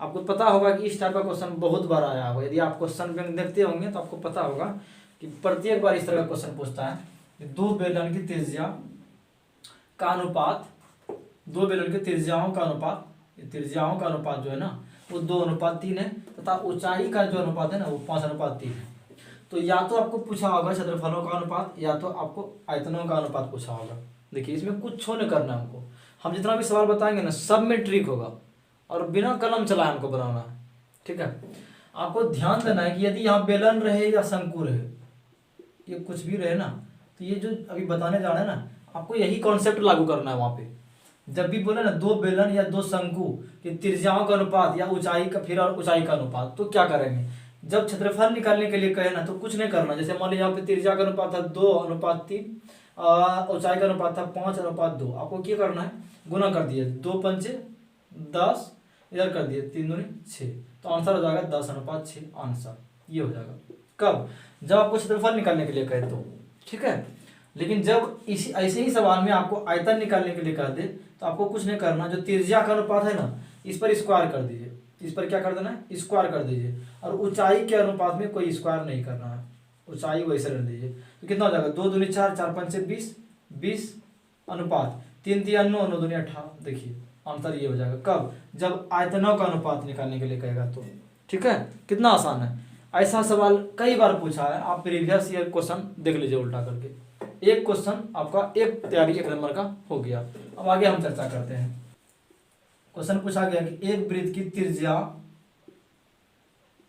आपको पता होगा कि इस टाइप का क्वेश्चन बहुत बार आया होगा। यदि आप क्वेश्चन बैंक देखते होंगे तो आपको पता होगा कि प्रत्येक बार इस तरह का क्वेश्चन पूछता है कि दो बेलन की त्रिज्या का अनुपात, दो बेलन की त्रिज्याओं का अनुपात, त्रिज्याओं का अनुपात जो है ना वो 2:3 है तथा ऊंचाई का जो अनुपात है ना वो 5:3 है। तो या तो आपको पूछा होगा क्षेत्रफलों का अनुपात या तो आपको आयतनों का अनुपात पूछा होगा। देखिए इसमें कुछ नहीं करना है हमको, हम जितना भी सवाल बताएंगे ना सब में ट्रिक होगा और बिना कलम चलाए हमको बनाना है। ठीक है, आपको ध्यान देना है कि यदि यहाँ बेलन रहे या शंकु रहे, ये कुछ भी रहे ना, तो ये जो अभी बताने जा रहे हैं ना आपको यही कॉन्सेप्ट लागू करना है वहां पे। जब भी बोले ना दो बेलन या दो शंकु की त्रिज्याओं का अनुपात या ऊंचाई का, फिर और ऊंचाई का अनुपात, तो क्या करेंगे जब क्षेत्रफल निकालने के लिए कहे ना तो कुछ नहीं करना। जैसे मान लीजिए यहाँ पे त्रिज्या का अनुपात था 2:3, ऊंचाई का अनुपात था 5:2। आपको क्या करना है, गुना कर दिए, 2×5 = 10, इधर कर दिए 3×2 = 6, तो आंसर हो जाएगा 10:6 आंसर। ये हो जाएगा कब, जब आपको क्षेत्रफल निकालने के लिए कहे तो। ठीक है, लेकिन जब इसी ऐसे ही सवाल में आपको आयतन निकालने के लिए कह दे तो आपको कुछ नहीं करना, जो त्रिज्या का अनुपात है ना इस पर स्क्वायर कर दीजिए, इस पर क्या कर देना है, स्क्वायर कर दीजिए, और ऊंचाई के अनुपात में कोई स्क्वायर नहीं करना है, ऊंचाई वैसे रख दीजिए। तो कितना हो जाएगा, 2×2 = 4, 4×5 = 20, 20 अनुपात 3×3 = 9, 9×2 = 18। देखिए आंसर ये हो जाएगा कब, जब आयतनों का अनुपात निकालने के लिए कहेगा तो। ठीक है, कितना आसान है। ऐसा सवाल कई बार पूछा है, आप प्रीवियस ईयर क्वेश्चन देख लीजिए उल्टा करके। एक क्वेश्चन आपका एक तैयारी 1 नंबर का हो गया। अब आगे हम चर्चा करते हैं। क्वेश्चन पूछा गया कि एक वृत्त की त्रिज्या,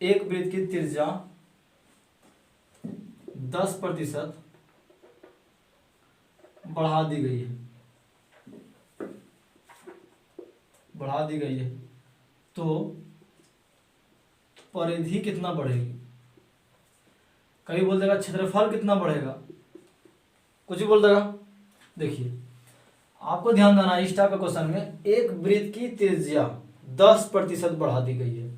एक वृत्त की त्रिज्या 10% बढ़ा दी गई है, बढ़ा दी गई है, तो परिधि कितना बढ़ेगी। कभी बोल देगा क्षेत्रफल कितना बढ़ेगा, कुछ भी बोल देगा। देखिए आपको ध्यान देना इस टाइप का क्वेश्चन में एक वृत्त की त्रिज्या 10% बढ़ा दी गई है,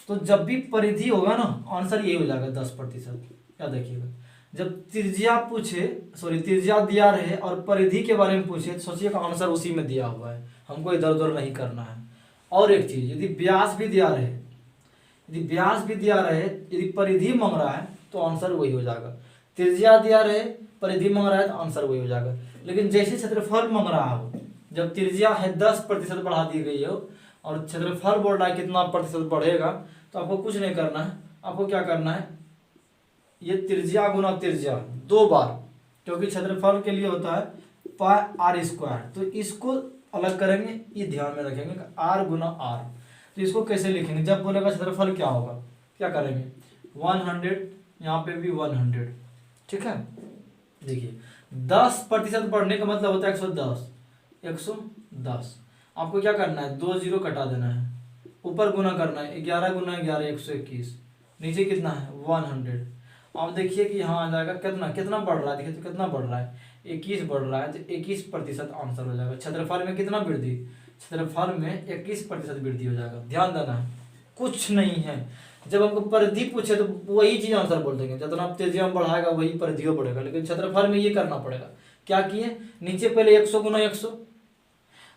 तो जब भी परिधि होगा ना आंसर यही हो जाएगा 10%। क्या देखिएगा, जब त्रिज्या पूछे, सॉरी त्रिज्या दिया रहे और परिधि के बारे में पूछे तो सोचिएगा आंसर उसी में दिया हुआ है, हमको इधर उधर नहीं करना है। और एक चीज, यदि व्यास भी दिया रहे, यदि व्यास भी दिया रहे, यदि परिधि मांग रहा है तो आंसर वही हो जाएगा। त्रिज्या दिया रहे, परिधि मांग रहा है तो आंसर वही हो जाएगा। लेकिन जैसे क्षेत्रफल मांग रहा हो, जब त्रिज्या है 10% बढ़ा दी गई हो और क्षेत्रफल बोल रहा है कितना प्रतिशत बढ़ेगा, तो आपको कुछ नहीं करना है। आपको क्या करना है, ये त्रिज्या गुना त्रिज्या 2 बार, क्योंकि क्षेत्रफल के लिए होता है πr², तो इसको अलग करेंगे, ये ध्यान में रखेंगे r गुना r। तो इसको कैसे लिखेंगे, जब बोलेगा क्षेत्रफल क्या होगा, क्या करेंगे 100, यहाँ पे भी 100। ठीक है, देखिए 10% बढ़ने का मतलब होता है 110, 110। आपको क्या करना है, 2 0 कटा देना है, ऊपर गुना करना है, 11 गुना 11 121, नीचे कितना है 100। अब देखिए कि यहाँ आ जाएगा कितना, कितना बढ़ रहा है, देखिए तो कितना बढ़ रहा है 21 बढ़ रहा है, तो 21% आंसर हो जाएगा। क्षेत्रफल में कितना वृद्धि, क्षेत्रफल में 21% वृद्धि हो जाएगा। ध्यान देना है, कुछ नहीं है। जब हमको परिधि पूछे तो वही चीज आंसर बोल देंगे, जितना त्रिज्या में बढ़ाएगा वही परिधियों बढ़ेगा। लेकिन क्षेत्रफल में ये करना पड़ेगा, क्या किए, नीचे पहले 100 गुना 100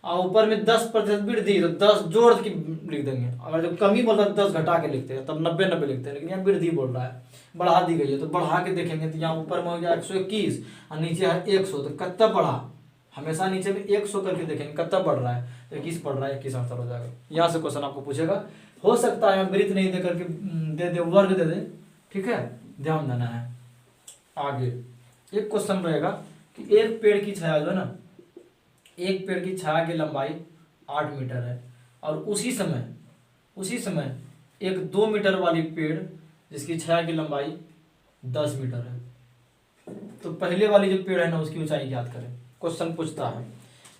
और ऊपर में 10% वृद्धि, तो 10 जोड़ के लिख देंगे। अगर जब कमी बोलता है 10 घटा के लिखते हैं, तब 90 लिखते हैं। लेकिन यहाँ वृद्धि बोल रहा है, बढ़ा दी गई है, तो बढ़ा के देखेंगे तो यहाँ ऊपर में हो गया 121 और नीचे है 100, तो कितना बढ़ा, हमेशा नीचे में 100 करके देखेंगे कितना बढ़ रहा है, तो 21 बढ़ रहा है, 21 आंसर हो जाएगा। यहाँ से क्वेश्चन आपको पूछेगा, हो सकता है वृत्त नहीं दे करके दे दे, वर्ग दे दे। ठीक है, ध्यान देना है। आगे एक क्वेश्चन रहेगा कि एक पेड़ की छाया जो है ना, एक पेड़ की छाया की लंबाई 8 मीटर है और उसी समय एक 2 मीटर वाली पेड़ जिसकी छाया की लंबाई 10 मीटर है, तो पहले वाली जो पेड़ है ना उसकी ऊंचाई ज्ञात करें। क्वेश्चन पूछता है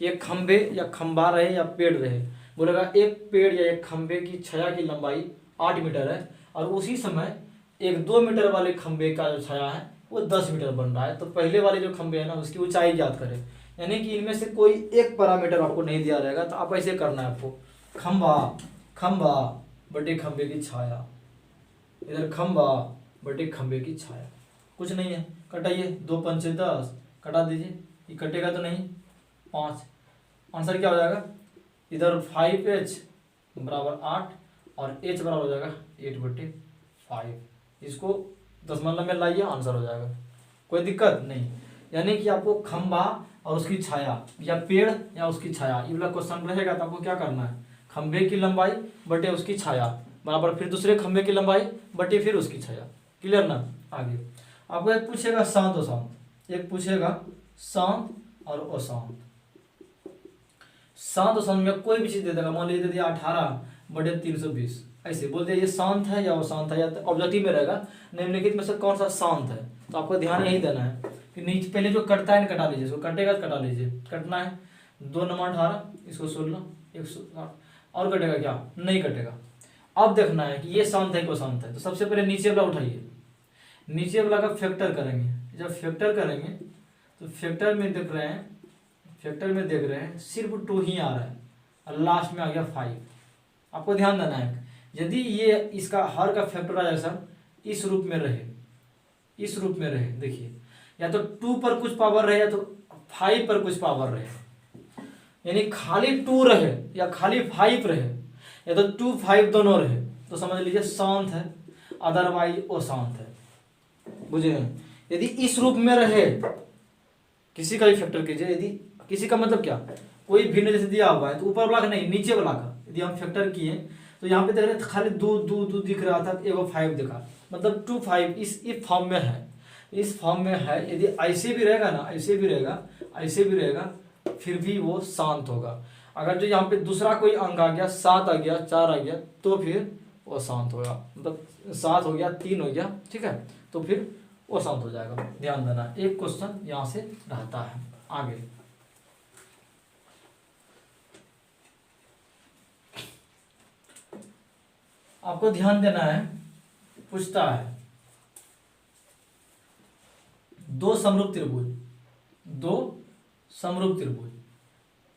कि एक खंबे या खंबा रहे या पेड़ रहे, बोलेगा एक पेड़ या एक खंबे की छाया की लंबाई 8 मीटर है और उसी समय एक 2 मीटर वाले खंबे का जो छाया है वो 10 मीटर बन रहा है, तो पहले वाले जो खंबे है ना उसकी ऊंचाई ज्ञात करें। यानी कि इनमें से कोई एक पैरामीटर आपको नहीं दिया रहेगा, तो आप ऐसे करना है आपको, खंबा बटे खंबे की छाया, इधर खंबा बटे खंबे की छाया, कुछ नहीं है, कटाइए, 2 5 10 कटा दीजिए, ये कटेगा तो नहीं, 5, आंसर क्या हो जाएगा, इधर 5h बराबर 8 और h बराबर हो जाएगा 8/5। इसको दशमलव में लाइए, आंसर हो जाएगा, कोई दिक्कत नहीं। यानी कि आपको खंभा और उसकी छाया या पेड़ या उसकी छाया ये वाला क्वेश्चन रहेगा तो आपको क्या करना है, खंभे की लंबाई बटे उसकी छाया बराबर फिर दूसरे खंभे की लंबाई बटे फिर उसकी छाया। क्लियर ना। आगे आपको एक पूछेगा शांत अशांत, एक पूछेगा शांत और अशांत। शांत अशांत में कोई भी चीज दे देगा, मान लीजिए दे दिया 18/320, ऐसे बोल दिया ये शांत है या अशांत है, या तो ऑब्जेक्टिव में रहेगा निम्नलिखित में से कौन सा शांत है। तो आपको ध्यान यही देना है कि नीचे पहले जो कटता है कटा लीजिए, इसको कटेगा तो कटा लीजिए, कटना है 2 नंबर 18, इसको 16, 160 और कटेगा क्या, नहीं कटेगा। अब देखना है कि ये शांत है कि शांत है। तो सबसे पहले नीचे वाला उठाइए, नीचे वाला का फैक्टर करेंगे। जब फैक्टर करेंगे तो फैक्टर में देख रहे हैं, फैक्टर में देख रहे हैं सिर्फ 2 ही आ रहा है और लास्ट में आ गया 5। आपको ध्यान देना है यदि ये इसका हर का फैक्टराइजेशन इस रूप में रहे, इस रूप में रहे, देखिए या तो 2 पर कुछ पावर रहे या तो 5 पर कुछ पावर रहे, यानी खाली 2 रहे या खाली 5 रहे या तो 2 5 दोनों रहे तो समझ लीजिए शांत है, अदरवाइज अशांत है। बुझे। यदि इस रूप में रहे, किसी का भी फैक्टर कीजिए, यदि किसी का मतलब क्या, कोई भिन्न जैसे दिया हुआ है तो ऊपर वाला का नहीं नीचे वाला का यदि हम फैक्टर किए तो यहाँ पे देख रहे हैं खाली 2 दिख रहा था, एगो 5 दिखा, मतलब 2 5 इस फॉर्म में है, इस फॉर्म में है। यदि ऐसे भी रहेगा ना, ऐसे भी रहेगा, ऐसे भी रहेगा, फिर भी वो शांत होगा। अगर जो यहाँ पे दूसरा कोई अंक आ गया, 7 आ गया, 4 आ गया, तो फिर वो शांत होगा, मतलब 7 हो गया, 3 हो गया, ठीक है, तो फिर वो शांत हो जाएगा। ध्यान देना, एक क्वेश्चन यहाँ से रहता है। आगे आपको ध्यान देना है, पूछता है 2 समरूप त्रिभुज, 2 समरूप त्रिभुज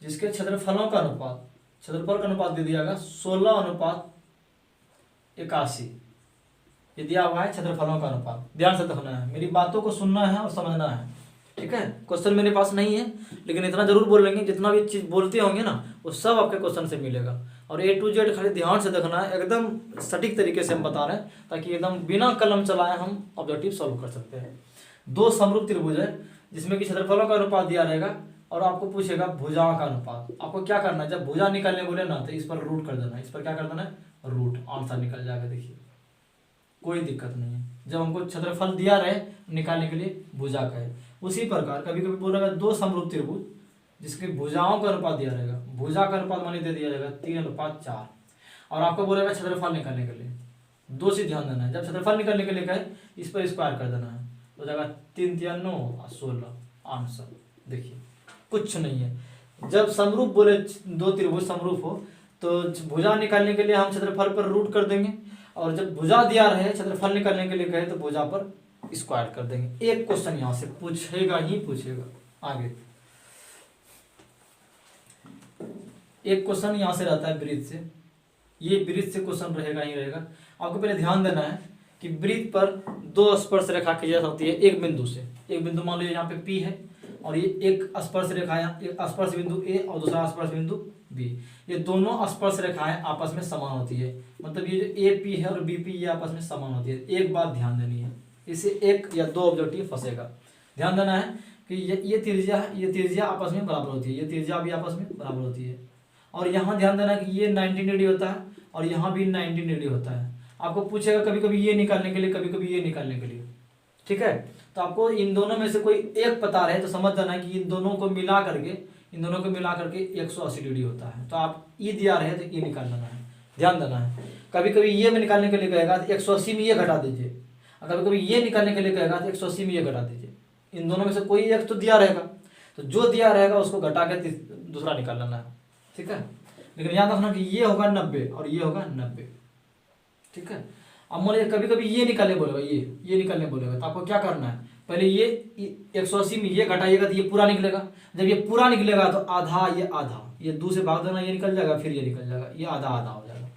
जिसके क्षेत्रफलों का अनुपात, क्षेत्रफल का अनुपात दे दिया गया 16:81, ये दिया हुआ है क्षेत्रफलों का अनुपात। ध्यान से देखना है, मेरी बातों को सुनना है और समझना है, ठीक है। क्वेश्चन मेरे पास नहीं है लेकिन इतना जरूर बोल लेंगे, जितना भी चीज बोलते होंगे ना वो सब आपके क्वेश्चन से मिलेगा। और A to Z खाली ध्यान से देखना है, एकदम सटीक तरीके से हम बता रहे हैं ताकि एकदम बिना कलम चलाए हम ऑब्जेक्टिव सॉल्व कर सकते हैं। 2 समरूप त्रिभुज है जिसमें कि क्षेत्रफलों का अनुपात दिया रहेगा और आपको पूछेगा भुजाओं का अनुपात। आपको क्या करना है, जब भुजा निकालने बोले ना तो इस पर रूट कर देना है, इस पर क्या कर देना है, रूट, आंसर निकल जाएगा। देखिए कोई दिक्कत नहीं है, जब हमको क्षेत्रफल दिया रहे निकालने के लिए भुजा का है। उसी प्रकार कभी कभी बोलेगा 2 समरूप त्रिभुज जिसके भुजाओं का अनुपात दिया रहेगा, भुजा का अनुपात मान दे दिया जाएगा 3:4 और आपको बोलेगा क्षेत्रफल निकालने के लिए 2 से ध्यान देना है। जब क्षेत्रफल निकालने के लिए कहे इस पर स्क्वायर कर देना है, हो जाएगा 3 3 9 और 16, आंसर। देखिए कुछ नहीं है, जब समरूप बोले 2 त्रिभुज समरूप हो तो भुजा निकालने के लिए हम क्षेत्रफल पर रूट कर देंगे और जब भुजा दिया रहे क्षेत्रफल निकालने के लिए कहे तो भुजा पर स्क्वायर कर देंगे। एक क्वेश्चन यहां से पूछेगा ही पूछेगा। आगे एक क्वेश्चन यहां से रहता है वृत्त से, ये वृत्त से क्वेश्चन रहेगा ही रहेगा। आपको पहले ध्यान देना है कि वृत्त पर 2 स्पर्श रेखा खींची होती है एक बिंदु से, एक बिंदु मान लीजिए यहाँ पे P है और ये एक स्पर्श रेखा है, एक स्पर्श बिंदु A और दूसरा स्पर्श बिंदु B, ये दोनों स्पर्श रेखाएं आपस में समान होती है, मतलब ये जो AP है और BP ये आपस में समान होती है। एक बात ध्यान देनी है, इससे 1 या 2 ऑब्जेक्टिव फंसेगा। ध्यान देना है कि ये त्रिज्या है, ये त्रिज्या आपस में बराबर होती है, ये त्रिज्या भी आपस में बराबर होती है। और यहाँ ध्यान देना है कि ये 90 डिग्री होता है और यहाँ भी 90 डिग्री होता है। आपको पूछेगा कभी कभी ये निकालने के लिए, कभी कभी ये निकालने के लिए, ठीक है। तो आपको इन दोनों में से कोई एक पता रहे तो समझ जाना है कि इन दोनों को मिला करके 180 डिग्री होता है। तो आप ये दिया रहे तो ये निकाल लेना है, ध्यान देना है। कभी कभी ये में निकालने के लिए कहेगा तो 180 में ये घटा दीजिए, और कभी कभी ये निकालने के लिए कहेगा तो 180 में ये घटा दीजिए। इन दोनों में से कोई एक तो दिया रहेगा, तो जो दिया रहेगा उसको घटा के दूसरा निकाल लेना है, ठीक है। लेकिन याद रखना कि ये होगा 90 और ये होगा 90, ठीक है। अब मान लीजिए कभी कभी ये निकालने बोलेगा, ये निकालने बोलेगा तो आपको क्या करना है, पहले ये 180 में ये घटाइएगा तो ये पूरा निकलेगा। जब ये पूरा निकलेगा तो आधा, ये 2 से भाग देना, ये निकल जाएगा, फिर ये निकल जाएगा, ये आधा आधा हो जाएगा।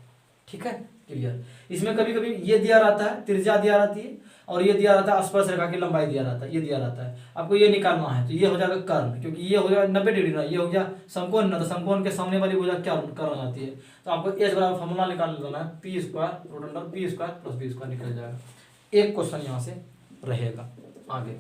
ठीक है, क्लियर। इसमें कभी कभी ये दिया रहता है, त्रिज्या दिया रहती है, और ये दिया रहता है स्पर्श रेखा की लंबाई दिया रहता है, ये दिया रहता है। आपको ये निकालना है तो ये हो जाएगा कर्ण, क्योंकि ये हो गया 90 डिग्री ना, ये हो गया समकोण ना, तो समकोण के सामने वाली भुजा क्या कर्ण हो जाती है। तो आपको एच बराबर फॉर्मूला निकाल लेना है, P square root under P square plus B square निकल जाएगा। एक क्वेश्चन यहाँ से रहेगा। आगे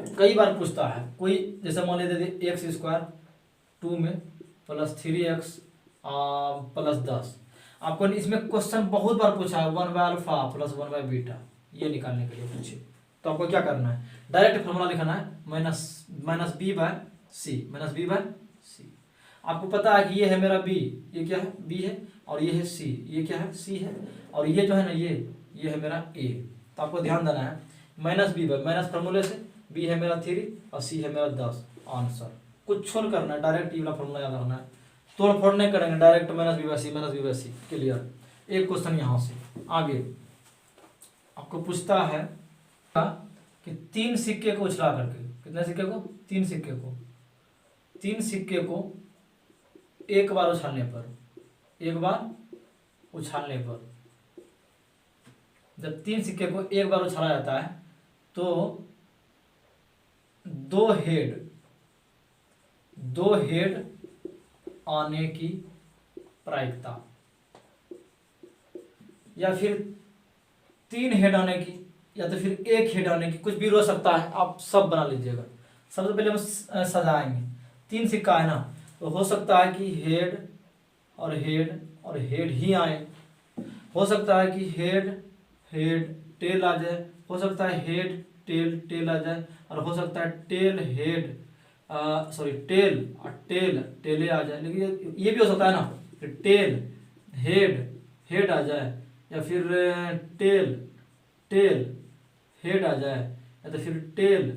कई बार पूछता है कोई, जैसे मान लीजिए एक्स स्क्वायर 2 में प्लस 3x प्लस 10। आपको इसमें क्वेश्चन बहुत बार पूछा है 1 by alpha plus 1 by beta, ये निकालने के लिए पूछे। तो आपको क्या करना है, डायरेक्ट फॉर्मूला लिखना है माइनस बी बाय सी। आपको पता है कि ये है मेरा बी, ये क्या है बी है, और ये है सी, ये क्या है सी है, और ये जो है ना ये है मेरा ए। तो आपको ध्यान देना है माइनस बी बाय माइनस फॉर्मूले से, बी है मेरा 3 और सी है मेरा 10। आंसर कुछ छोड़ करना है, डायरेक्ट ये वाला फॉर्मूला याद रखना है, तोड़ फोड़ नहीं करेंगे, direct minus B by C. Clear. एक क्वेश्चन यहाँ से। आगे आपको पूछता है कि 3 सिक्के को उछला करके, कितने सिक्के को, 3 सिक्के को एक बार उछालने पर, जब 3 सिक्के को एक बार उछाला जाता है तो दो हेड आने की प्रायिकता, या फिर 3 हेड आने की, या तो फिर 1 हेड आने की, कुछ भी हो सकता है, आप सब बना लीजिएगा। सबसे पहले हम सजाएंगे। 3 सिक्का है ना, तो हो सकता है कि हेड और हेड ही आए, हो सकता है कि हेड टेल आ जाए, हो सकता है हेड टेल आ जाए, और हो सकता है टेल हेड टेले आ जाए। लेकिन ये भी हो सकता है ना, टेल हेड आ जाए, या फिर टेल हेड आ जाए, या तो फिर टेल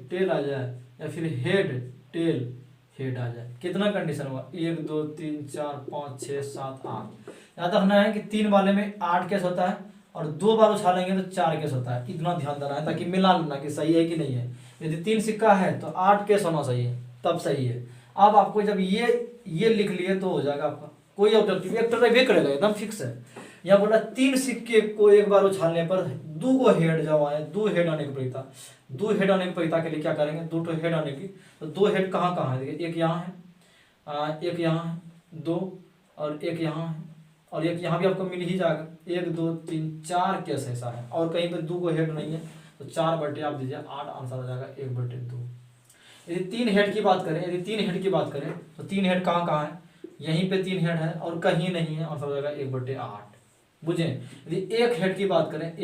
टेल आ जाए, या फिर हेड टेल हेड आ जाए। कितना कंडीशन हुआ, 1 2 3 4 5 6 7 8। याद रखना है कि 3 वाले में 8 केस होता है, और 2 बार उछालेंगे तो 4 केस होता है। इतना ध्यान देना है ताकि मिला लेना कि सही है कि नहीं है। यदि 3 सिक्का है तो 8 केस होना चाहिए, तब सही है। अब आपको जब ये लिख लिए तो हो जाएगा आपका, कोई ऑब्जेक्टिव एक तरह भी करेगा, एकदम फिक्स है। यहाँ बोला 3 सिक्के को एक बार उछालने पर 2 हेड जब आए, 2 हेड आने की प्रक्रिया, 2 हेड आने की प्रक्रिया के लिए क्या करेंगे, 2 हेड आने की, तो 2 हेड कहाँ है, देखिए एक यहाँ है, एक यहाँ है 2, और एक यहाँ है, और एक यहाँ भी आपको मिल ही जाएगा। 1 2 3 4 केस ऐसा है, और कहीं पर 2 हेड नहीं है, तो 4 बटे आप दीजिए 8, आंसर आ जाएगा 1/2। यदि 3 हेड की बात करें, तो 3 हेड कहाँ है, यहीं पे 3 हेड है और कहीं नहीं है, आंसर हो जाएगा 1/8। बुझे। यदि 1 हेड की बात करें,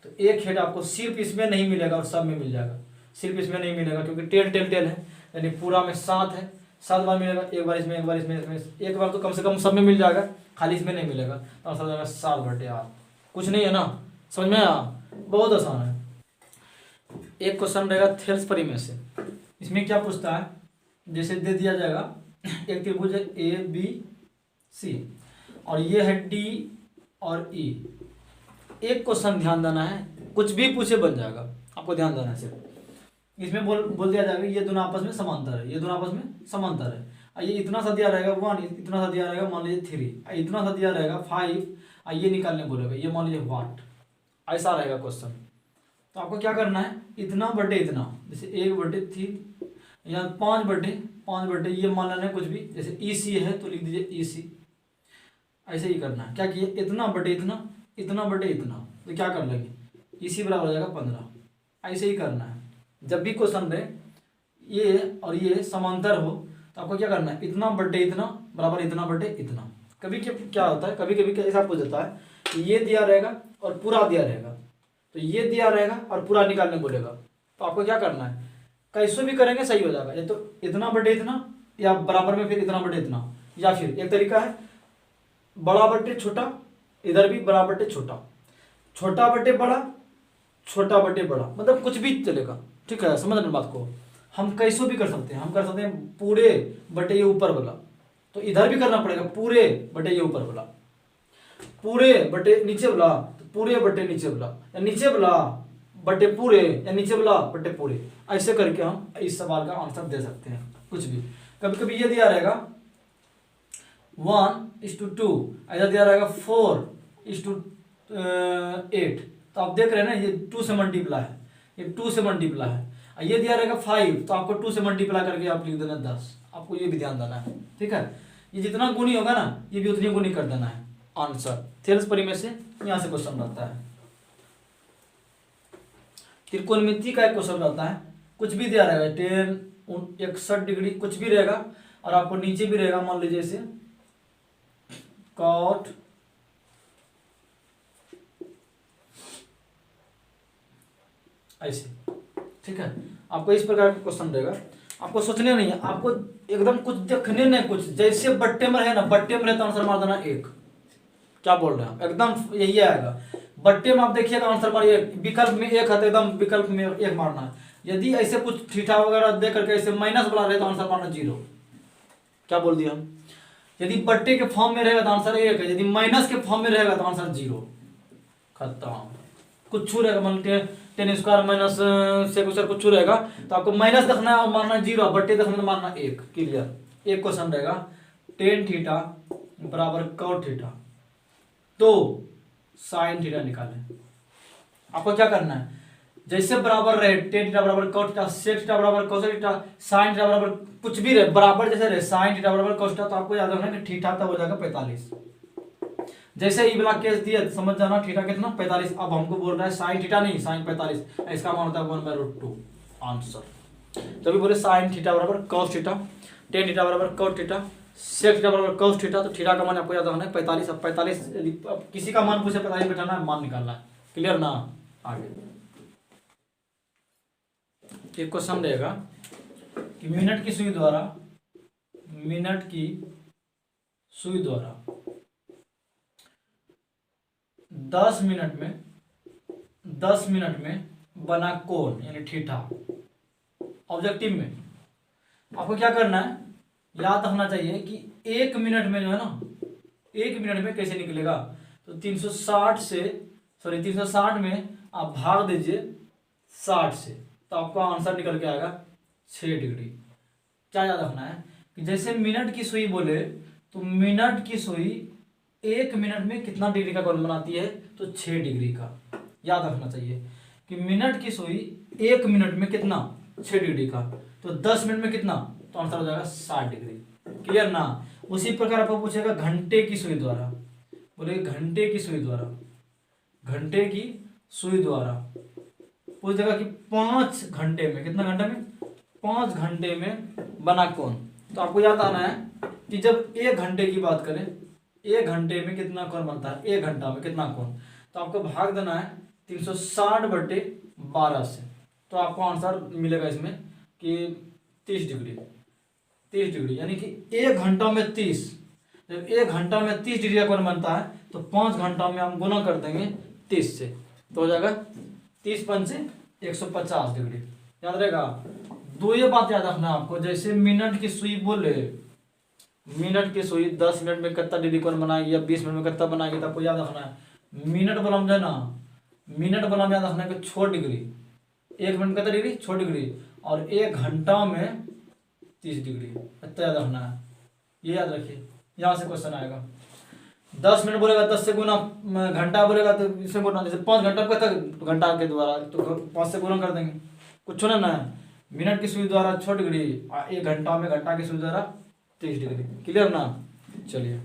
तो 1 हेड आपको सिर्फ इसमें नहीं मिलेगा और सब में मिल जाएगा। सिर्फ इसमें नहीं मिलेगा क्योंकि टेल है, यानी पूरा में 7 है, 7 बार मिलेगा, एक बार इसमें, एक बार तो कम से कम सब में मिल जाएगा, खाली इसमें नहीं मिलेगा, तो आंसर हो जाएगा 7/8। कुछ नहीं है ना, समझ में आया, बहुत आसान है। एक क्वेश्चन रहेगा थेल्स परी में से। इसमें क्या पूछता है, जैसे दे दिया जाएगा एक त्रिभुज है ABC, और ये है D और E। एक क्वेश्चन ध्यान देना है, कुछ भी पूछे बन जाएगा, आपको ध्यान देना है सिर्फ। इसमें बोल दिया जाएगा ये दोनों आपस में समांतर है, ये दोनों आपस में समांतर है, ये इतना सा दिया रहेगा 1, इतना सा दिया रहेगा मान लीजिए 3, इतना सा दिया रहेगा 5, ये निकालने बोलेगा, ये मान लीजिए वाट, ऐसा रहेगा क्वेश्चन। तो आपको क्या करना है, इतना बटे इतना, जैसे 1/3 या 5/5, ये मान लेना है कुछ भी, जैसे EC है तो लिख दीजिए EC, ऐसे ही करना है। क्या किए, इतना बटे इतना, इतना बटे इतना, तो क्या कर लेंगे, EC बराबर हो जाएगा 15। ऐसे ही करना है। जब भी क्वेश्चन रहे ये और ये समांतर हो तो आपको क्या करना है, इतना बटे इतना बराबर इतना बटे इतना। कभी क्या होता है, कभी कभी ऐसा पूछ जाता है कि ये दिया रहेगा और पूरा दिया रहेगा, तो ये दिया रहेगा और पूरा निकालने बोलेगा, तो आपको क्या करना है, कैसे भी करेंगे सही हो जाएगा। ये तो इतना बटे इतना, या बराबर में फिर इतना बटे इतना, या फिर एक तरीका है बड़ा बटे छोटा, इधर भी बड़ा बटे छोटा, छोटा बटे बड़ा, छोटा बटे बड़ा, मतलब कुछ भी चलेगा। ठीक है, समझ लेना बात को। हम कैसे भी कर सकते हैं, हम कर सकते हैं पूरे बटे ये ऊपर वाला, तो इधर भी करना पड़ेगा पूरे बटे ये ऊपर वाला, पूरे बटे नीचे वाला, तो पूरे बटे नीचे वाला, या नीचे वाला बटे पूरे या नीचे वाला बटे पूरे, ऐसे करके हम इस सवाल का आंसर दे सकते हैं कुछ भी। कभी कभी ये दिया रहेगा 1:2, ऐसा दिया रहेगा 4:8, तो आप देख रहे हैं ना ये 2 से मल्टीप्लाई है, ये 2 से मल्टीप्लाई है। ये दिया रहेगा 5, तो आपको 2 से मल्टीप्लाई करके आप लिख देना 10। आपको ये भी ध्यान देना है, ठीक है। ये जितना गुणी होगा ना ये भी उतनी गुणी कर देना है आंसर। थेल्स परिमेय से यहाँ से क्वेश्चन रहता है। त्रिकोणमिति का एक क्वेश्चन रहता है, कुछ भी दिया रहेगा 10, 61 डिग्री कुछ भी रहेगा, और आपको नीचे भी रहेगा मान लीजिए इसे cot ऐसे, ठीक है। आपको इस प्रकार का क्वेश्चन रहेगा, आपको सोचने नहीं है, आपको एकदम कुछ देखने नहीं, कुछ जैसे बट्टे में रहे ना, बट्टे में रहे तो आंसर मार देना 1। क्या बोल रहे हैं, एकदम यही आएगा। बट्टे में आप देखिएगा आंसर मारिए, विकल्प में 1 है तो एकदम विकल्प में 1 मारना है। यदि ऐसे कुछ थीटा वगैरह दे करके ऐसे माइनस वाला रहे तो आंसर मारना 0। क्या बोल दिया हम, यदि बट्टे के फॉर्म में रहेगा तो आंसर 1 है, यदि माइनस के फॉर्म में रहेगा तो आंसर 0। खत्म। कुछ छू रहेगा, मान लीजिए 10 स्क्वायर माइनस से कुछ रहेगा तो आपको माइनस देखना है और मारना 0, बट्टे देखना है तो मारना 1। क्लियर। एक क्वेश्चन रहेगा tan थीटा बराबर cot थीटा, तो sin थीटा निकालें। आपको क्या करना है, जैसे बराबर रहे tan थीटा बराबर cot थीटा, sec थीटा बराबर cos थीटा, sin थीटा बराबर कुछ भी रहे, बराबर जैसे रहे sin थीटा बराबर cos थीटा, तो आपको याद रखना है कि थीटा तब हो जाएगा 45। जैसे ई वाला केस दिया समझ जाना, थीटा कितना 45। अब हमको बोल रहा है साइन थीटा नहीं साइन 45, इसका मान होता है 1/√2 आंसर। तभी बोले साइन थीटा बराबर cos थीटा, tan थीटा बराबर cot थीटा, sec थीटा बराबर cos थीटा, तो थीटा का मान आपको याद रखना है 45। अब 45 अब किसी का मान पूछे 45 बैठाना है, मान निकालना है। क्लियर ना। आगे एक क्वेश्चन रहेगा कि मिनट की सुई द्वारा 10 मिनट में बना कोण यानी थीटा ऑब्जेक्टिव में, आपको क्या करना है, याद रखना चाहिए कि 1 मिनट में जो है ना, 1 मिनट में कैसे निकलेगा, तो 360 में आप भाग दीजिए 60 से, तो आपका आंसर निकल के आएगा 6 डिग्री। क्या याद रखना है कि जैसे मिनट की सुई बोले तो मिनट की सुई 1 मिनट में कितना डिग्री का कोण बनाती है, तो 6 डिग्री का। याद रखना चाहिए कि मिनट की सुई 1 मिनट में कितना 6 डिग्री का, तो 10 मिनट में कितना, तो आंसर हो जाएगा 60 डिग्री। क्लियर ना। उसी प्रकार आपको पूछेगा घंटे की सुई द्वारा, बोले घंटे की सुई द्वारा पूछ देगा कि 5 घंटे में, कितना घंटे में, 5 घंटे में बना कोण। तो आपको याद आना है कि जब 1 घंटे की बात करें, 1 घंटे में कितना कोण बनता है, 1 घंटा में कितना कोण, तो आपको भाग देना है 360/12 से, तो आपको आंसर मिलेगा इसमें कि 30 डिग्री, यानी कि 1 घंटा में 30। जब 1 घंटा में 30 डिग्री का कोण बनता है तो 5 घंटा में हम गुना कर देंगे 30 से, तो हो जाएगा 30 पंचे 150 डिग्री। याद रहेगा। दो ये बात याद रखना है आपको, जैसे मिनट की सुई बोले, मिनट की सुई 10 मिनट में कितना डिग्री कोण बनाएगी या 20 मिनट में कितना बनाएगी, तो आपको याद रखना है मिनट वाला में ना, मिनट वाला में याद रखना है कि 6 डिग्री, 1 मिनट में कितना डिग्री 6 डिग्री, और 1 घंटा में 30 डिग्री, इतना याद रखना है। ये याद रखिए, यहाँ से क्वेश्चन आएगा। 10 मिनट बोलेगा 10 से गुना, घंटा बोलेगा तो इससे गुना, जैसे 5 घंटा का घंटा के द्वारा तो 5 से गुना कर देंगे, कुछ छोड़ना ना है। मिनट की सुई द्वारा 6 डिग्री, 1 घंटा में घंटा की सुई द्वारा 30 डिग्री। क्लियर ना। चलिए।